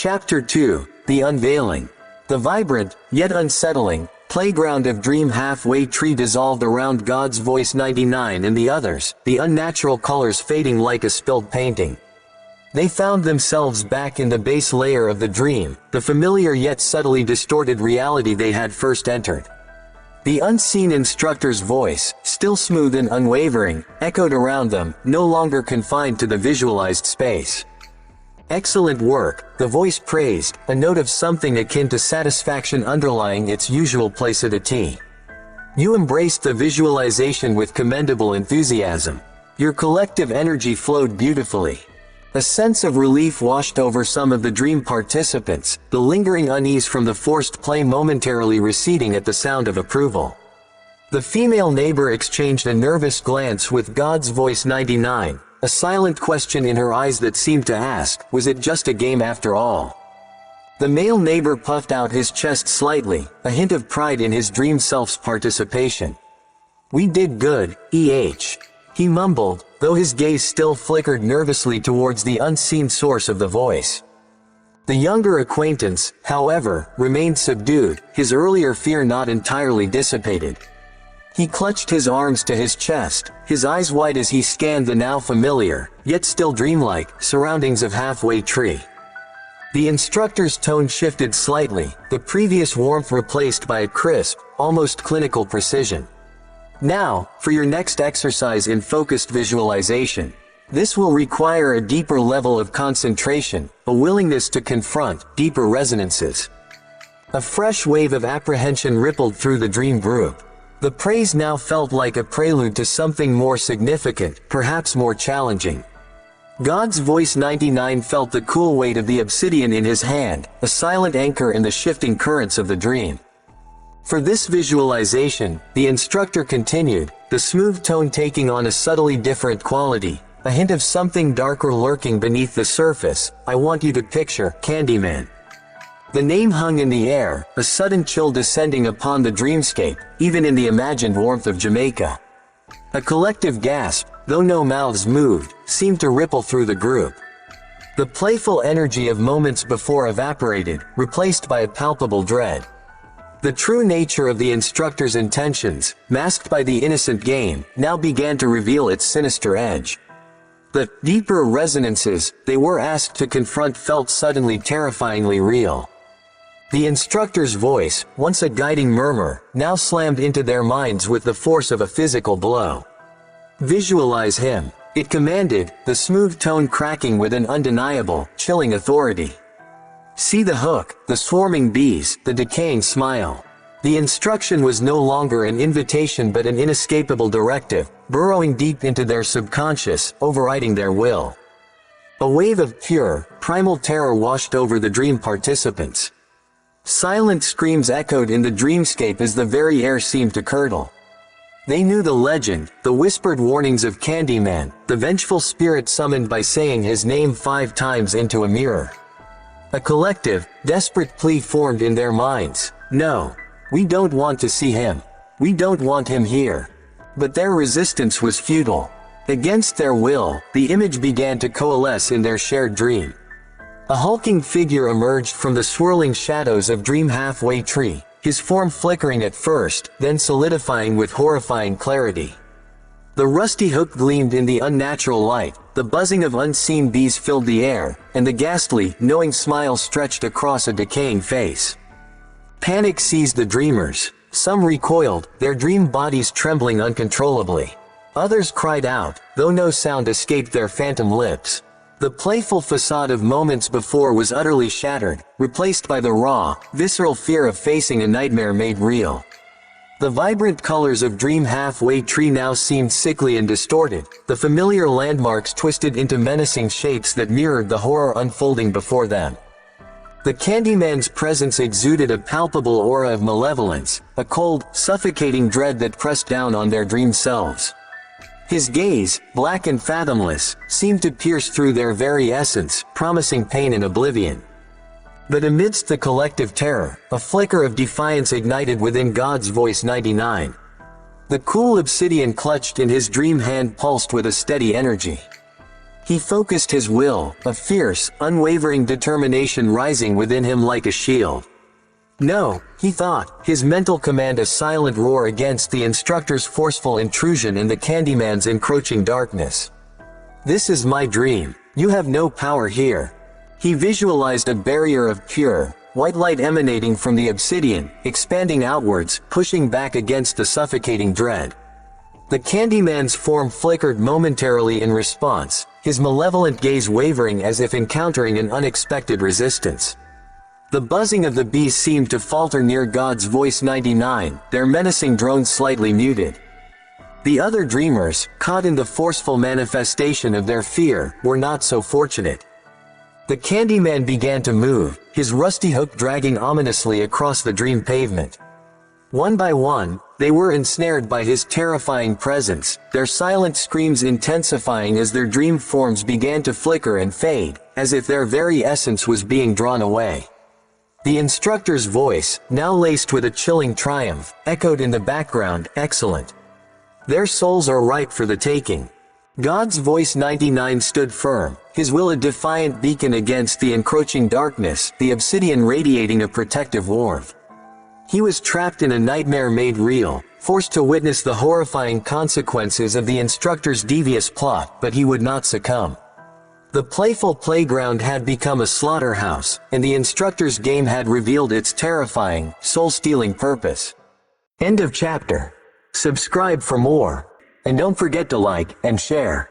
Chapter 2, The Unveiling. The vibrant, yet unsettling, playground of dream halfway tree dissolved around God's voice 99 and the others, the unnatural colors fading like a spilled painting. They found themselves back in the base layer of the dream, the familiar yet subtly distorted reality they had first entered. The unseen instructor's voice, still smooth and unwavering, echoed around them, no longer confined to the visualized space. "Excellent work," the voice praised, a note of something akin to satisfaction underlying its usual placidity. "You embraced the visualization with commendable enthusiasm. Your collective energy flowed beautifully." A sense of relief washed over some of the dream participants, the lingering unease from the forced play momentarily receding at the sound of approval. The female neighbor exchanged a nervous glance with God's voice 99, a silent question in her eyes that seemed to ask, was it just a game after all? The male neighbor puffed out his chest slightly, a hint of pride in his dream self's participation. "We did good, he mumbled, though his gaze still flickered nervously towards the unseen source of the voice. The younger acquaintance, however, remained subdued, his earlier fear not entirely dissipated. He clutched his arms to his chest, his eyes wide as he scanned the now familiar, yet still dreamlike, surroundings of Halfway Tree. The instructor's tone shifted slightly, the previous warmth replaced by a crisp, almost clinical precision. "Now, for your next exercise in focused visualization. This will require a deeper level of concentration, a willingness to confront deeper resonances." A fresh wave of apprehension rippled through the dream group. The praise now felt like a prelude to something more significant, perhaps more challenging. God's voice 99 felt the cool weight of the obsidian in his hand, a silent anchor in the shifting currents of the dream. For this visualization, the instructor continued, the smooth tone taking on a subtly different quality, a hint of something darker lurking beneath the surface. "I want you to picture Candyman." The name hung in the air, a sudden chill descending upon the dreamscape, even in the imagined warmth of Jamaica. A collective gasp, though no mouths moved, seemed to ripple through the group. The playful energy of moments before evaporated, replaced by a palpable dread. The true nature of the instructor's intentions, masked by the innocent game, now began to reveal its sinister edge. The deeper resonances they were asked to confront felt suddenly terrifyingly real. The instructor's voice, once a guiding murmur, now slammed into their minds with the force of a physical blow. "Visualize him," it commanded, the smooth tone cracking with an undeniable, chilling authority. "See the hook, the swarming bees, the decaying smile." The instruction was no longer an invitation but an inescapable directive, burrowing deep into their subconscious, overriding their will. A wave of pure, primal terror washed over the dream participants. Silent screams echoed in the dreamscape as the very air seemed to curdle. They knew the legend, the whispered warnings of Candyman, the vengeful spirit summoned by saying his name 5 times into a mirror. A collective, desperate plea formed in their minds. "No. We don't want to see him. We don't want him here." But their resistance was futile. Against their will, the image began to coalesce in their shared dream. A hulking figure emerged from the swirling shadows of Dream Halfway Tree, his form flickering at first, then solidifying with horrifying clarity. The rusty hook gleamed in the unnatural light, the buzzing of unseen bees filled the air, and the ghastly, knowing smile stretched across a decaying face. Panic seized the dreamers. Some recoiled, their dream bodies trembling uncontrollably. Others cried out, though no sound escaped their phantom lips. The playful facade of moments before was utterly shattered, replaced by the raw, visceral fear of facing a nightmare made real. The vibrant colors of Dream Halfway Tree now seemed sickly and distorted, the familiar landmarks twisted into menacing shapes that mirrored the horror unfolding before them. The Candyman's presence exuded a palpable aura of malevolence, a cold, suffocating dread that pressed down on their dream selves. His gaze, black and fathomless, seemed to pierce through their very essence, promising pain and oblivion. But amidst the collective terror, a flicker of defiance ignited within God's voice 99. The cool obsidian clutched in his dream hand pulsed with a steady energy. He focused his will, a fierce, unwavering determination rising within him like a shield. No, he thought, his mental command a silent roar against the instructor's forceful intrusion and the Candyman's encroaching darkness. This is my dream. You have no power here. He visualized a barrier of pure, white light emanating from the obsidian, expanding outwards, pushing back against the suffocating dread. The Candyman's form flickered momentarily in response, his malevolent gaze wavering as if encountering an unexpected resistance. The buzzing of the bees seemed to falter near God's voice 99, their menacing drone slightly muted. The other dreamers, caught in the forceful manifestation of their fear, were not so fortunate. The Candyman began to move, his rusty hook dragging ominously across the dream pavement. One by one, they were ensnared by his terrifying presence, their silent screams intensifying as their dream forms began to flicker and fade, as if their very essence was being drawn away. The instructor's voice, now laced with a chilling triumph, echoed in the background, "Excellent. Their souls are ripe for the taking." God's voice 99 stood firm, his will a defiant beacon against the encroaching darkness, the obsidian radiating a protective warmth. He was trapped in a nightmare made real, forced to witness the horrifying consequences of the instructor's devious plot, but he would not succumb. The playful playground had become a slaughterhouse, and the instructor's game had revealed its terrifying, soul-stealing purpose. End of chapter. Subscribe for more. And don't forget to like and share.